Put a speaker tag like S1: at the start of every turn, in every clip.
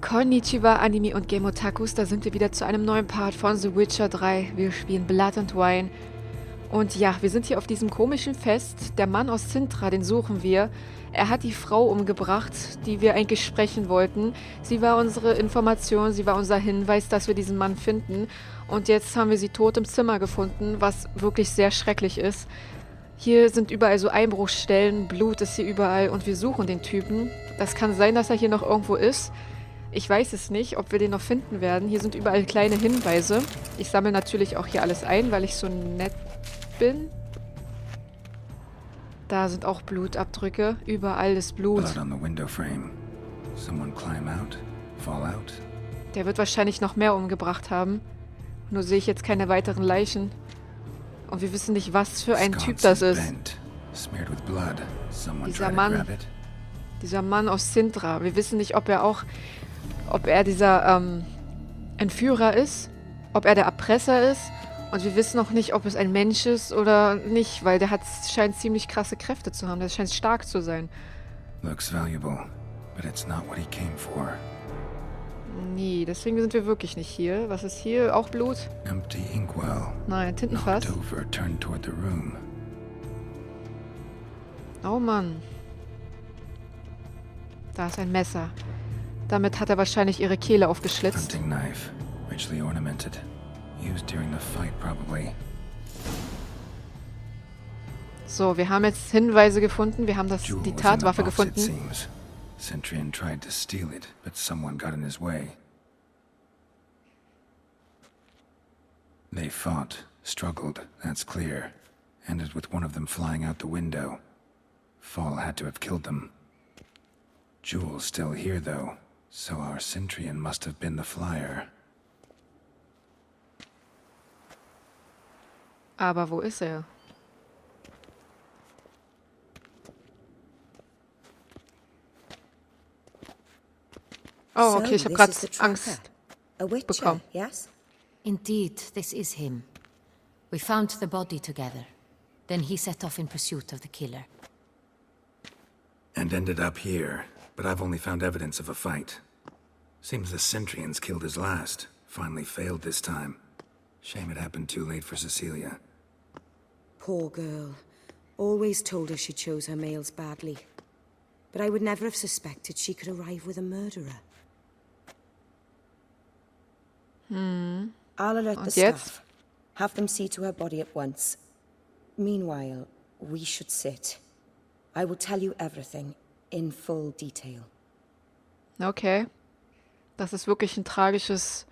S1: Konnichiwa, Anime und Game Otakus, da sind wir wieder zu einem neuen Part von The Witcher 3. Wir spielen Blood and Wine. Und ja, wir sind hier auf diesem komischen Fest. Der Mann aus Sintra, den suchen wir. Er hat die Frau umgebracht, die wir eigentlich sprechen wollten. Sie war unsere Information, sie war unser Hinweis, dass wir diesen Mann finden. Und jetzt haben wir sie tot im Zimmer gefunden, was wirklich sehr schrecklich ist. Hier sind überall so Einbruchsstellen, Blut ist hier überall und wir suchen den Typen. Das kann sein, dass er hier noch irgendwo ist. Ich weiß es nicht, ob wir den noch finden werden. Hier sind überall kleine Hinweise. Ich sammle natürlich auch hier alles ein, weil ich so nett bin. Da sind auch Blutabdrücke. Überall ist Blut. Der wird wahrscheinlich noch mehr umgebracht haben. Nur sehe ich jetzt keine weiteren Leichen. Und wir wissen nicht, was für ein Typ das ist. Dieser Mann aus Sintra. Wir wissen nicht, ob er dieser Entführer ist, ob er der Erpresser ist. Und wir wissen auch nicht, ob es ein Mensch ist oder nicht, weil der scheint ziemlich krasse Kräfte zu haben. Der scheint stark zu sein. Nee, deswegen sind wir wirklich nicht hier. Was ist hier? Auch Blut? Nein, Tintenfass. Oh Mann. Da ist ein Messer. Damit hat er wahrscheinlich ihre Kehle aufgeschlitzt. So, wir haben jetzt Hinweise gefunden. Wir haben die Tatwaffe gefunden.
S2: Centurion tried to steal it, but someone got in his way. They fought, struggled, that's clear. Ended with one of them flying out the window. Fall had to have killed them. Jewel's still here, though, so our Centurion must have been the flyer.
S1: Aber wo ist er? Oh, okay, ich habe gerade Angst bekommen.
S3: Yes? Indeed, this is him. We found the body together. Then he set off in pursuit of the killer.
S2: And ended up here, but I've only found evidence of a fight. Seems the Centurions killed his last. Finally failed this time. Shame it happened too late for Cecilia.
S4: Poor girl. Always told her she chose her males badly. But I would never have suspected she could arrive with a murderer. I'll alert the staff. Have them see to her body at once. Meanwhile, we should sit. I will tell you everything in full detail.
S1: Okay. Das ist wirklich ein tragisches,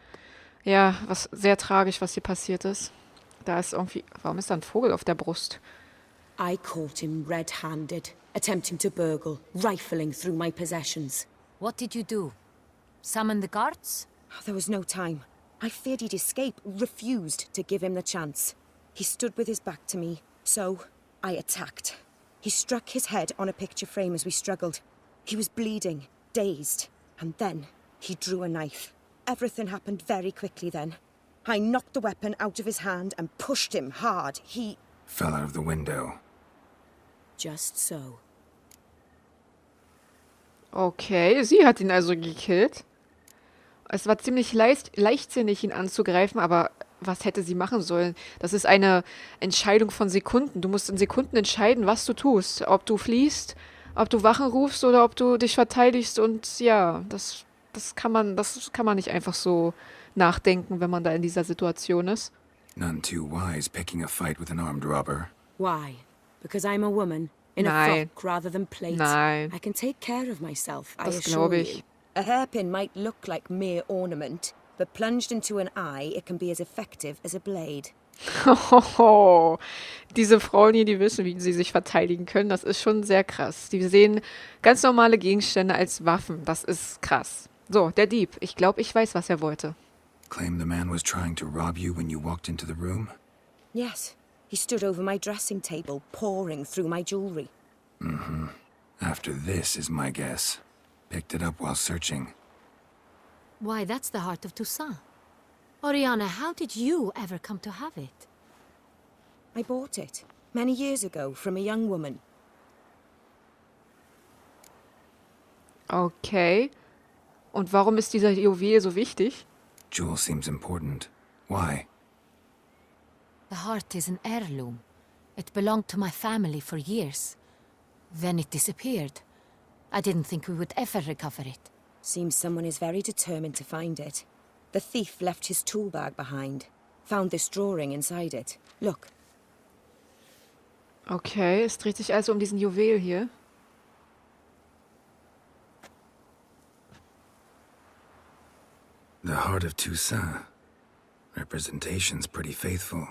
S1: ja, sehr tragisch, was hier passiert ist. Da ist irgendwie, warum ist da ein Vogel auf der Brust?
S4: I caught him red-handed, attempting to burgle, rifling through my possessions.
S3: What did you do? Summon the guards?
S4: There was no time. I feared he'd escape, refused to give him the chance. He stood with his back to me, so I attacked. He struck his head on a picture frame as we struggled. He was bleeding, dazed, and then he drew a knife. Everything happened very quickly then. I knocked the weapon out of his hand and pushed him hard. He
S2: fell out of the window.
S4: Just so.
S1: Okay, sie hat ihn also gekillt. Es war ziemlich leichtsinnig, ihn anzugreifen, aber was hätte sie machen sollen? Das ist eine Entscheidung von Sekunden. Du musst in Sekunden entscheiden, was du tust. Ob du fliehst, ob du Wachen rufst oder ob du dich verteidigst. Und ja, das kann man nicht einfach so nachdenken, wenn man da in dieser Situation ist.
S2: None too wise picking a fight with an armed robber.
S4: Why? Because I'm a woman in a frock rather than plate.
S1: Nein.
S4: I can take care of myself, I
S1: Das
S4: assure
S1: glaube
S4: you.
S1: ich.
S4: A hairpin might look like mere ornament, but plunged into an eye, it can be as effective as a blade.
S1: Oh, diese Frauen hier, die wissen, wie sie sich verteidigen können. Das ist schon sehr krass. Die sehen ganz normale Gegenstände als Waffen. Das ist krass. So, der Dieb. Ich glaube, ich weiß, was er wollte.
S2: Claim the man was trying to rob you when you walked into the room?
S4: Yes. He stood over my dressing table, pouring through my jewelry.
S2: After this is my guess. Picked it up while searching.
S3: Why, that's the heart of Toussaint. Oriana, how did you ever come to have it?
S4: I bought it many years ago from a young woman.
S1: Okay. Und warum ist dieser Juwel so wichtig?
S2: Jewel seems important. Why?
S3: The heart is an heirloom. It belonged to my family for years. Then it disappeared. I didn't think we would ever recover it.
S4: Seems someone is very determined to find it. The thief left his tool bag behind. Found this drawing inside it. Look.
S1: Okay, es dreht sich also um diesen Juwel hier.
S2: The Heart of Toussaint. Representation's pretty faithful.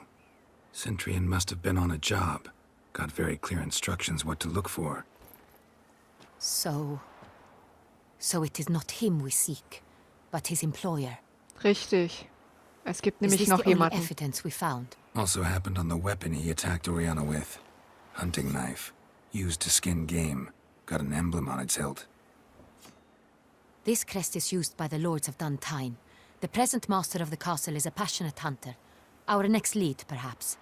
S2: Centurion must have been on a job. Got very clear instructions what to look for.
S3: So it is not him we seek, but his employer.
S1: Richtig. Es gibt
S3: Is
S1: nämlich
S3: this
S1: noch
S3: the only
S1: jemanden.
S3: evidence we found?
S2: Also happened on the weapon he attacked Oriana with. Hunting knife. Used to skin game. Got an emblem on its hilt.
S3: This crest is used by the Lords of Duntine. The present master of the castle is a passionate hunter. Our next lead, perhaps.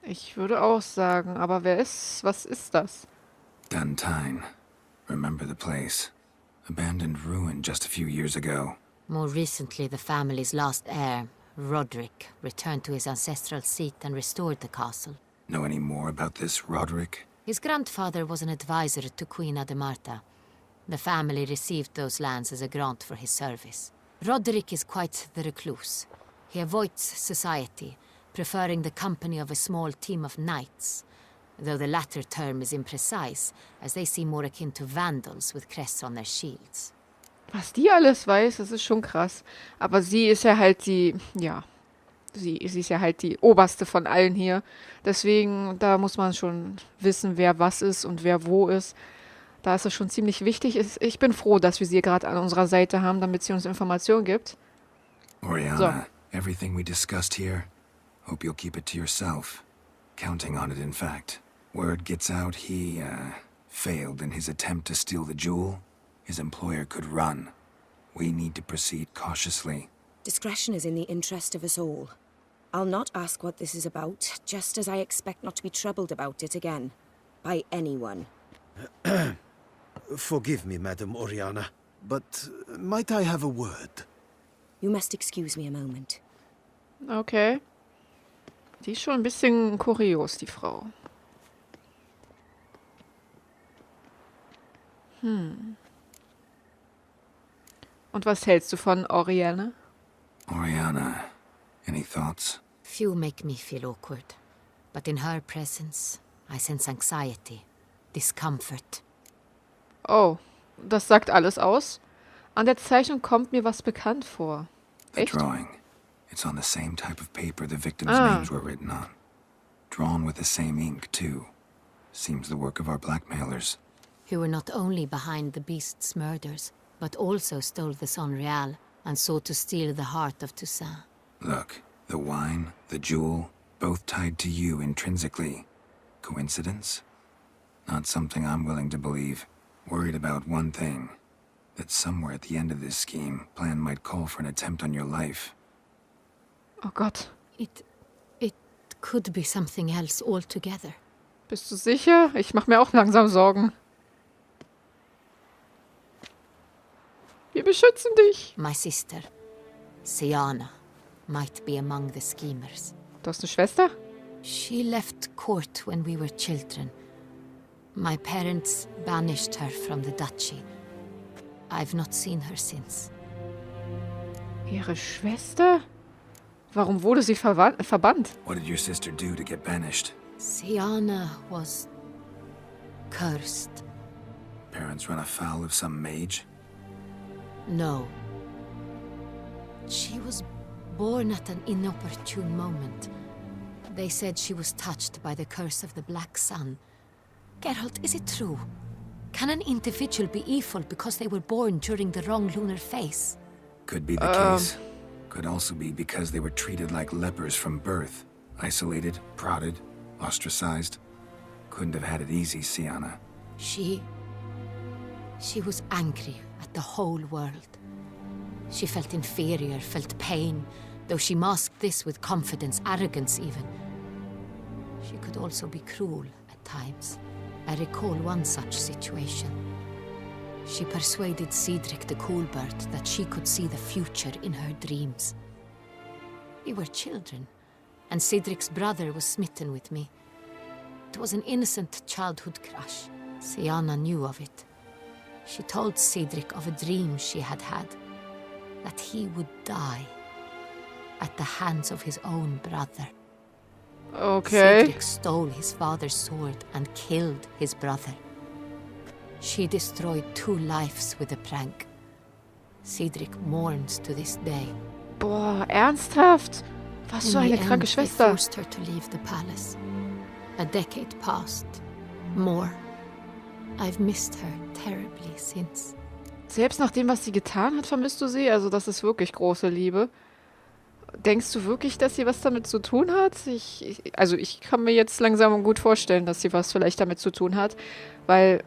S1: Ich würde auch sagen, aber was ist das?
S2: Duntine. Remember the place. Abandoned ruin just a few years ago.
S3: More recently, the family's last heir, Roderick, returned to his ancestral seat and restored the castle.
S2: Know any more about this Roderick?
S3: His grandfather was an advisor to Queen Ademarta. The family received those lands as a grant for his service. Roderick is quite the recluse. He avoids society, preferring the company of a small team of knights, though the latter term is imprecise, as they seem more akin to vandals with crests on their shields.
S1: Was die alles weiß, das ist schon krass. Aber sie ist ja halt sie ist ja halt die oberste von allen hier. Deswegen, da muss man schon wissen, wer was ist und wer wo ist. Da ist es schon ziemlich wichtig. Ich bin froh, dass wir sie gerade an unserer Seite haben, damit sie uns Informationen gibt.
S2: Oriana, everything we discussed here, hope you'll keep it to yourself. Counting on it, in fact. Word gets out he, failed in his attempt to steal the jewel. His employer could run. We need to proceed cautiously.
S4: Discretion is in the interest of us all. I'll not ask what this is about, just as I expect not to be troubled about it again. By anyone.
S5: Forgive me, Madam Oriana, but might I have a word?
S4: You must excuse me a moment.
S1: Okay. Die ist schon ein bisschen kurios, die Frau. Und was hältst du von Oriana?
S2: Oriana, any thoughts?
S3: Few make me feel awkward, but in her presence, I sense anxiety, discomfort.
S1: Oh, das sagt alles aus. An der Zeichnung kommt mir was bekannt vor.
S2: The
S1: Echt?
S2: drawing. It's on the same type of paper the victims'
S1: Ah.
S2: names were written on. Drawn with the same ink, too. Seems the work of our blackmailers.
S3: Who were not only behind the beast's murders, but also stole the Son Real and sought to steal the heart of Toussaint.
S2: Look, the wine, the jewel, both tied to you intrinsically. Coincidence? Not something I'm willing to believe. Worried about one thing. That somewhere at the end of this scheme, plan might call for an attempt on your life.
S1: Oh Gott.
S3: It could be something else altogether.
S1: Bist du sicher? Ich mache mir auch langsam Sorgen. Wir beschützen dich.
S3: My sister, Siana, might be among the schemers.
S1: Du hast eine Schwester?
S3: She left court when we were children. My parents banished her from the duchy. I've not seen her since.
S1: Ihre Schwester? Warum wurde sie verbannt?
S2: What did your sister do to get banished?
S3: Siana was cursed.
S2: Parents run afoul of some mage?
S3: No. She was born at an inopportune moment. They said she was touched by the curse of the Black Sun. Geralt, is it true? Can an individual be evil because they were born during the wrong lunar phase?
S2: Could be the case. Could also be because they were treated like lepers from birth. Isolated, prodded, ostracized. Couldn't have had it easy, Siana.
S3: She was angry at the whole world. She felt inferior, felt pain, though she masked this with confidence, arrogance even. She could also be cruel at times. I recall one such situation. She persuaded Cedric the Coolbird that she could see the future in her dreams. We were children, and Cedric's brother was smitten with me. It was an innocent childhood crush. Sienna knew of it. She told Cedric of a dream she had had, that he would die at the hands of his own brother.
S1: Okay.
S3: Cedric stole his father's sword and killed his brother. She destroyed 2 lives with a prank. Cedric mourns to this day.
S1: Boah, ernsthaft? Was für eine kranke
S3: They
S1: Schwester.
S3: forced her to leave the palace. A decade passed. More. I've missed her terribly since.
S1: Selbst nach dem, was sie getan hat, vermisst du sie? Also das ist wirklich große Liebe. Denkst du wirklich, dass sie was damit zu tun hat? Also ich kann mir jetzt langsam gut vorstellen, dass sie was vielleicht damit zu tun hat, weil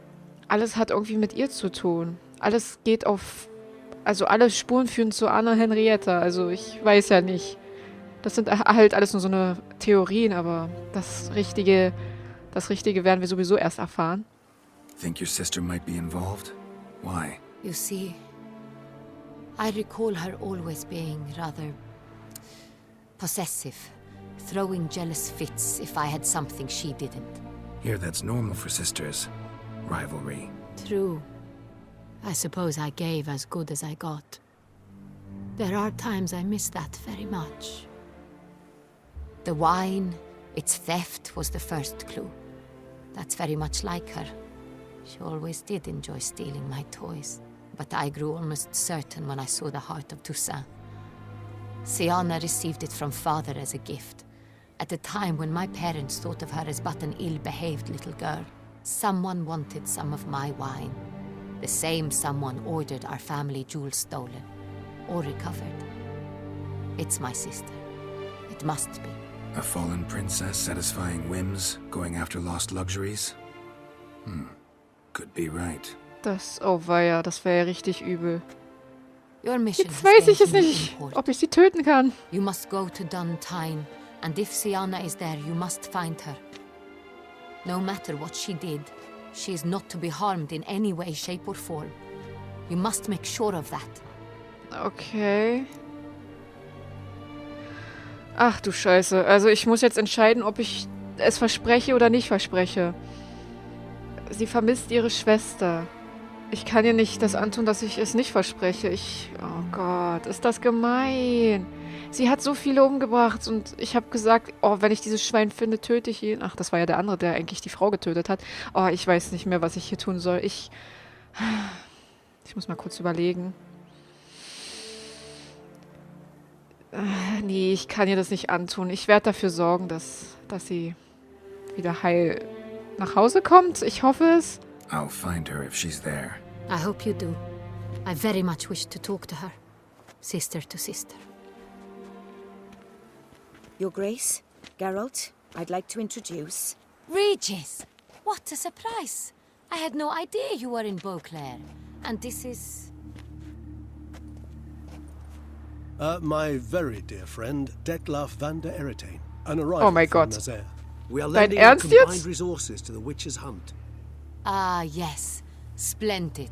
S1: alles hat irgendwie mit ihr zu tun. Alles geht auf... Also alle Spuren führen zu Anna Henrietta. Also ich weiß ja nicht. Das sind halt alles nur so eine Theorien, aber das Richtige werden wir sowieso erst erfahren.
S2: Think your sister might be involved? Why?
S3: You see, I recall her always being rather possessive, throwing jealous fits if I had something she didn't.
S2: Here, that's normal for sisters. Rivalry.
S3: True. I suppose I gave as good as I got. There are times I miss that very much. The wine, its theft was the first clue. That's very much like her. She always did enjoy stealing my toys, but I grew almost certain when I saw the heart of Toussaint. Sienna received it from father as a gift, at a time when my parents thought of her as but an ill-behaved little girl. Someone wanted some of my wine. The same someone ordered our family jewels stolen, or recovered. It's my sister. It must be.
S2: A fallen princess satisfying whims, going after lost luxuries? Could be right.
S1: Oh weia, das wäre ja richtig übel.
S3: Your mission
S1: Jetzt
S3: has
S1: weiß ich
S3: gained
S1: es
S3: new
S1: nicht,
S3: import.
S1: ob ich sie töten kann.
S3: You must go to Duntine, and if Sienna is there, you must find her. No matter what she did, she is not to be harmed in any way, shape or form. You must make sure of that.
S1: Okay. Ach du Scheiße. Also ich muss jetzt entscheiden, ob ich es verspreche oder nicht verspreche. Sie vermisst ihre Schwester. Ich kann ihr nicht das antun, dass ich es nicht verspreche. Oh Gott, ist das gemein. Sie hat so viele umgebracht und ich habe gesagt, oh, wenn ich dieses Schwein finde, töte ich ihn. Ach, das war ja der andere, der eigentlich die Frau getötet hat. Oh, ich weiß nicht mehr, was ich hier tun soll. Ich muss mal kurz überlegen. Nee, ich kann ihr das nicht antun. Ich werde dafür sorgen, dass sie wieder heil nach Hause kommt. Ich hoffe es.
S2: I'll find her if she's there.
S3: I hope you do. I very much wish to talk to her. Sister to sister.
S4: Your Grace, Geralt, I'd like to introduce...
S3: Regis! What a surprise! I had no idea you were in Beauclair. And this is...
S5: My very dear friend, Detlaf van der Eretain, an arrival
S1: Oh my
S5: from
S1: God.
S5: Nazaire.
S6: We are
S1: Dein
S6: lending our
S1: Ernst
S6: combined
S1: jetzt?
S6: resources to the Witcher's hunt.
S3: Ah, yes. Splendid.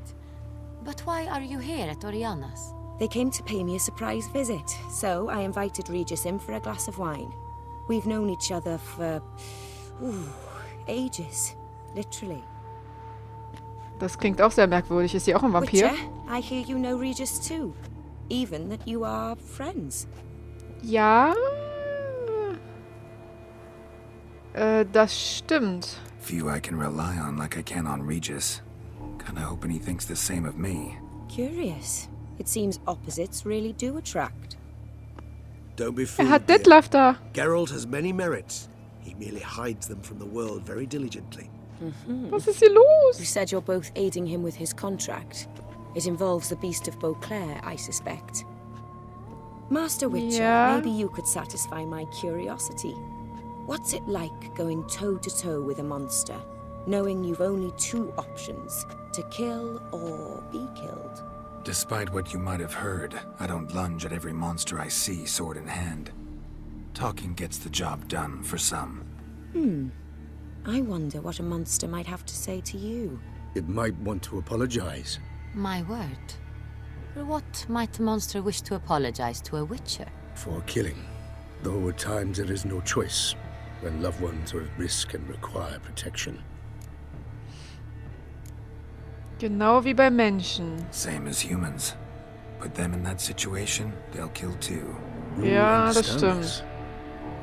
S3: But why are you here at Oriana's?
S4: They came to pay me a surprise visit, so I invited Regis in for a glass of wine. We've known each other for... ages. Literally.
S1: Das klingt auch sehr merkwürdig. Ist sie auch ein Vampir?
S4: Witcher, I hear you know Regis too. Even that you are friends.
S1: Ja. Das stimmt.
S2: Few I can rely on like I can on Regis. Kinda hoping he thinks the same of me.
S4: Curious. It seems opposites really do attract.
S6: Don't be fooled,
S1: Hat
S6: dear.
S1: Detlaf da.
S6: Geralt has many merits. He merely hides them from the world very diligently.
S1: Was ist hier los?
S4: You said you're both aiding him with his contract. It involves the Beast of Beauclair, I suspect. Master Witcher,
S1: Yeah.
S4: maybe you could satisfy my curiosity. What's it like going toe-to-toe with a monster, knowing you've only 2 options, to kill or be killed?
S2: Despite what you might have heard, I don't lunge at every monster I see sword in hand. Talking gets the job done for some.
S4: I wonder what a monster might have to say to you.
S7: It might want to apologize.
S3: My word. For what might a monster wish to apologize to a witcher?
S6: For killing. Though at times there is no choice, when loved ones are at risk and require protection.
S1: Genau wie bei Menschen.
S2: Same as humans. Put them in that situation, they'll kill too.
S6: You
S1: Ja, das
S6: understand
S1: stimmt.
S6: this.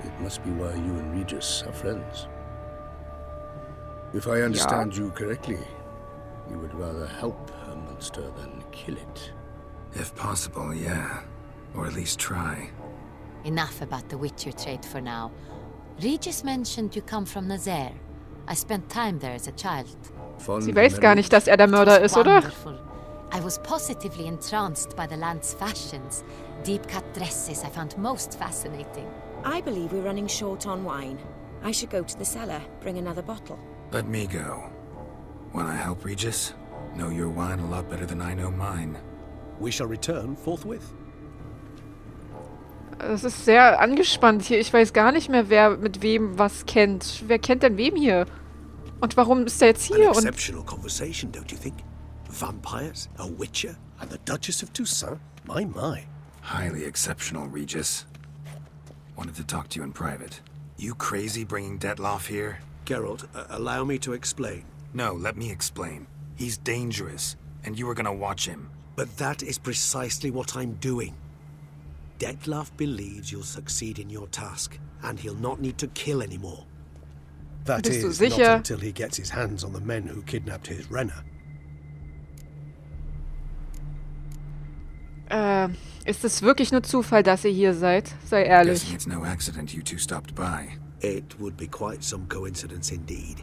S6: It must be why you and Regis are friends. If I understand you correctly, you would rather help a monster than kill it.
S2: If possible, yeah. Or at least try.
S3: Enough about the witcher trade for now. Regis mentioned you come from Nazaire. I spent time there as a child.
S6: Fond
S1: Sie weiß gar nicht, dass er der Mörder ist, oder?
S3: Wonderful. I was positively entranced by the land's fashions. Deep-cut dresses I found most fascinating.
S4: I believe we're running short on wine. I should go to the cellar, bring another bottle.
S2: Let me go. Wanna help, Regis? Know your wine a lot better than I know mine.
S5: We shall return forthwith.
S1: Das ist sehr angespannt hier. Ich weiß gar nicht mehr, wer mit wem was kennt. Wer kennt denn wem hier? Und warum ist er jetzt
S6: An
S1: hier? Und
S6: exceptional conversation, don't you think? Vampires, a witcher,
S5: And the Duchess of Toussaint? My.
S2: Highly exceptional, Regis. Wanted to talk to you in private. You crazy bringing Detloff here?
S6: Geralt, allow me to explain.
S2: No, let me explain. He's dangerous, and you were gonna watch him.
S6: But that is precisely what I'm doing. Detloff believes you'll succeed in your task, and he'll not need to kill anymore.
S5: That
S1: Bist du
S5: is, not
S1: sicher?
S5: until he gets his hands on the men who kidnapped his Renner.
S1: ist es wirklich nur Zufall, dass ihr hier seid? Sei ehrlich.
S2: Guessing it's no accident you two stopped by.
S6: It would be quite some coincidence indeed.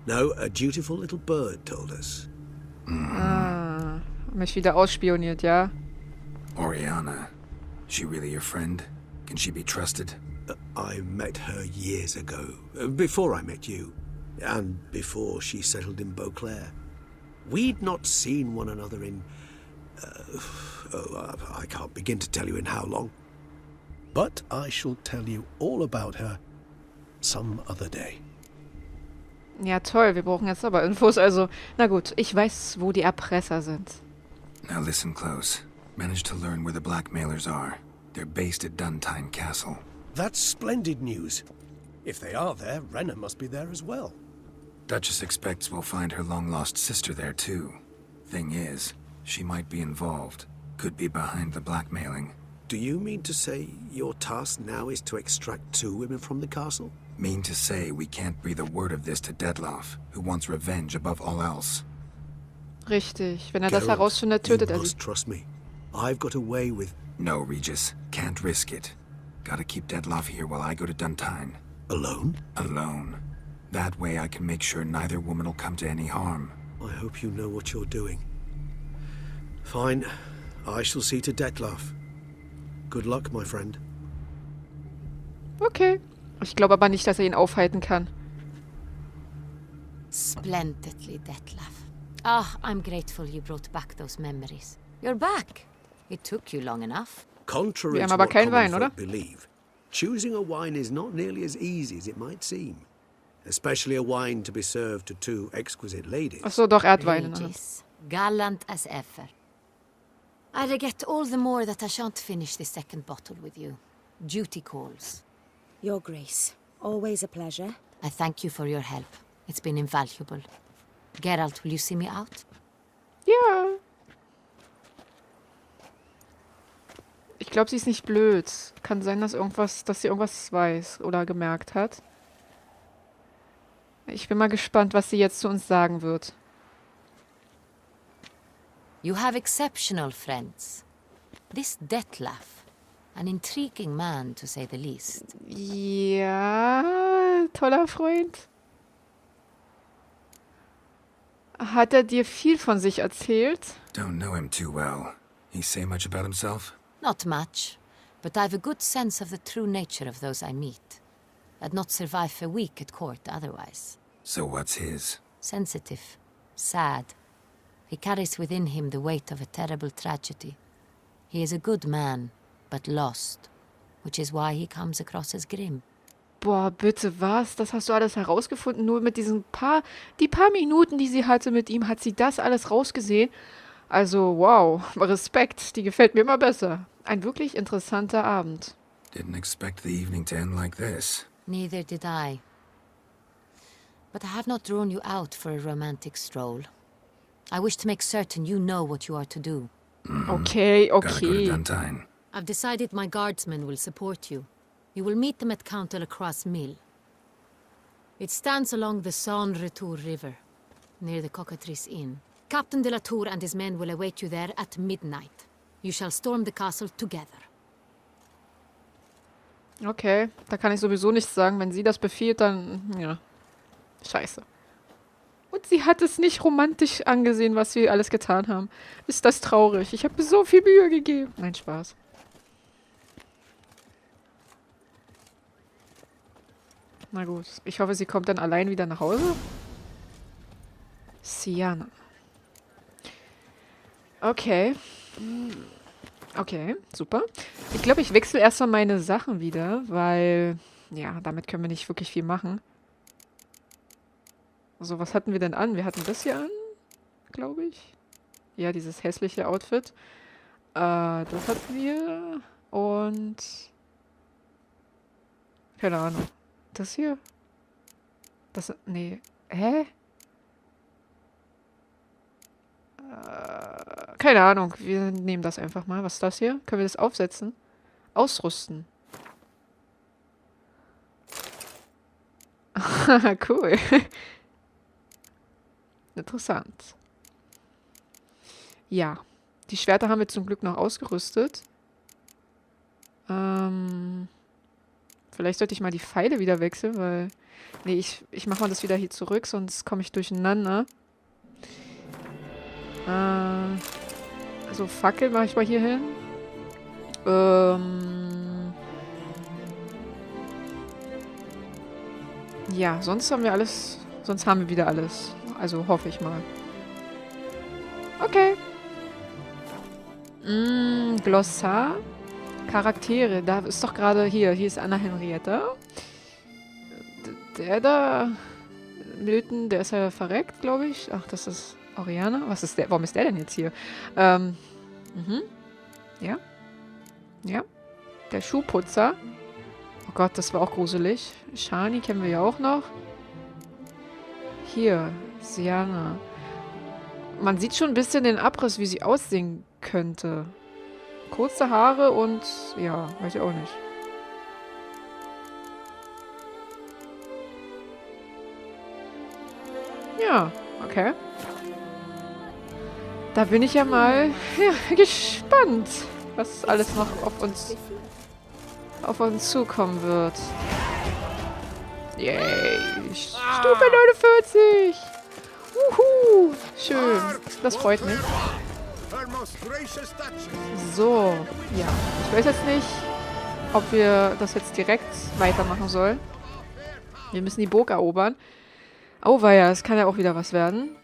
S6: No, a dutiful little bird told us.
S1: Mich wieder ausspioniert, ja?
S2: Oriana. She really your friend? Can she be trusted?
S6: I met her years ago, before I met you, and before she settled in Beauclair. We'd not seen one another in... I can't begin to tell you in how long.
S5: But I shall tell you all about her some other day.
S1: Ja, toll. Wir brauchen jetzt aber Infos. Also, na gut. Ich weiß, wo die Erpresser sind.
S2: Now listen close. Managed to learn where the blackmailers are. They're based at Duntine Castle.
S5: That's splendid news. If they are there, Renner must be there as well.
S2: Duchess expects we'll find her long-lost sister there, too. Thing is, she might be involved. Could be behind the blackmailing.
S6: Do you mean to say your task now is to extract 2 women from the castle?
S2: Mean to say we can't breathe a word of this to Detloff, who wants revenge above all else.
S1: Richtig. Wenn er das
S6: Geralt,
S1: herausfindet, tötet
S6: you
S1: er sie.
S6: must trust me. I've got a way with...
S2: No, Regis. Can't risk it. Gotta keep Detloff here while I go to Duntine.
S6: Alone?
S2: Alone. That way I can make sure neither woman will come to any harm.
S6: I hope you know what you're doing. Fine. I shall see to Detloff. Good luck, my friend.
S1: Okay. Ich glaube aber nicht, dass er ihn aufhalten kann.
S3: Splendidly, Detlef. Ah, I'm grateful you brought back those memories. You're back. It took you long enough.
S6: Contrary
S1: Wir haben
S6: to
S1: aber
S6: what
S1: keinen
S6: common
S1: Wein, oder?
S6: folk believe, choosing a wine is not nearly as easy as it might seem. Especially a wine to be served to 2 exquisite ladies.
S1: Ach so, doch, er hat Wein.
S3: Regis, gallant as ever. I regret all the more that I shan't finish this second bottle with you. Duty calls.
S4: Your Grace, always a pleasure.
S3: I thank you for your help. It's been invaluable. Geralt, will you see me out?
S1: Ja. Ich glaube, sie ist nicht blöd. Kann sein, dass sie irgendwas weiß oder gemerkt hat. Ich bin mal gespannt, was sie jetzt zu uns sagen wird.
S3: You have exceptional friends. This Detlef, an intriguing man to say the least.
S1: Ja, toller Freund. Hat er dir viel von sich erzählt?
S2: Don't know him too well. He say much about himself?
S3: Not much, but I've a good sense of the true nature of those I meet. I'd not survive a week at court otherwise.
S2: So what's his?
S3: Sensitive, sad. He carries within him the weight of a terrible tragedy. He is a good man, but lost, which is why he comes across as grim.
S1: Boah, bitte, was? Das hast du alles herausgefunden? Nur mit diesen paar Minuten, die sie hatte mit ihm, hat sie das alles rausgesehen? Also, wow, Respekt, die gefällt mir immer besser. Ein wirklich interessanter Abend.
S2: Didn't expect the evening to end like this.
S3: Neither did I. But I have not drawn you out for a romantic stroll. I wish to make certain you know what you are to do.
S1: Okay,
S2: Gotta go to
S1: okay.
S2: Duntine.
S3: I've decided my guardsmen will support you. You will meet them at Count Delacroix' mill. It stands along the San Retour River, near the Cockatrice Inn. Captain de la Tour and his men will await you there at midnight. You shall storm the castle together.
S1: Okay, da kann ich sowieso nichts sagen. Wenn sie das befiehlt, dann, ja, scheiße. Und sie hat es nicht romantisch angesehen, was wir alles getan haben. Ist das traurig? Ich habe mir so viel Mühe gegeben. Nein, Spaß. Na gut, ich hoffe, sie kommt dann allein wieder nach Hause. Siana. Okay. Okay, super. Ich glaube, ich wechsle erstmal meine Sachen wieder, weil, ja, damit können wir nicht wirklich viel machen. So, was hatten wir denn an? Wir hatten das hier an, glaube ich. Ja, dieses hässliche Outfit. Das hatten wir. Und... keine Ahnung. Das hier? Das... nee. Hä? Keine Ahnung. Wir nehmen das einfach mal. Was ist das hier? Können wir das aufsetzen? Ausrüsten. Cool. Interessant. Ja. Die Schwerter haben wir zum Glück noch ausgerüstet. Vielleicht sollte ich mal die Pfeile wieder wechseln, weil... nee, ich mache mal das wieder hier zurück, sonst komme ich durcheinander. Also Fackel mache ich mal hier hin. Ja, sonst haben wir alles... sonst haben wir wieder alles. Also hoffe ich mal. Okay. Glossar. Charaktere. Da ist doch gerade hier. Hier ist Anna Henrietta. Der da... Milton, der ist ja verreckt, glaube ich. Ach, das ist Oriana. Was ist der? Warum ist der denn jetzt hier? Ja. Ja. Der Schuhputzer. Oh Gott, das war auch gruselig. Shani kennen wir ja auch noch. Hier. Siana. Man sieht schon ein bisschen den Abriss, wie sie aussehen könnte. Kurze Haare und... ja, weiß ich auch nicht. Ja, okay. Da bin ich ja mal gespannt, was alles noch auf uns zukommen wird. Yay! Stufe 49! Wuhu! Schön. Das freut mich. So, ja. Ich weiß jetzt nicht, ob wir das jetzt direkt weitermachen sollen. Wir müssen die Burg erobern. Oh weia, es kann ja auch wieder was werden.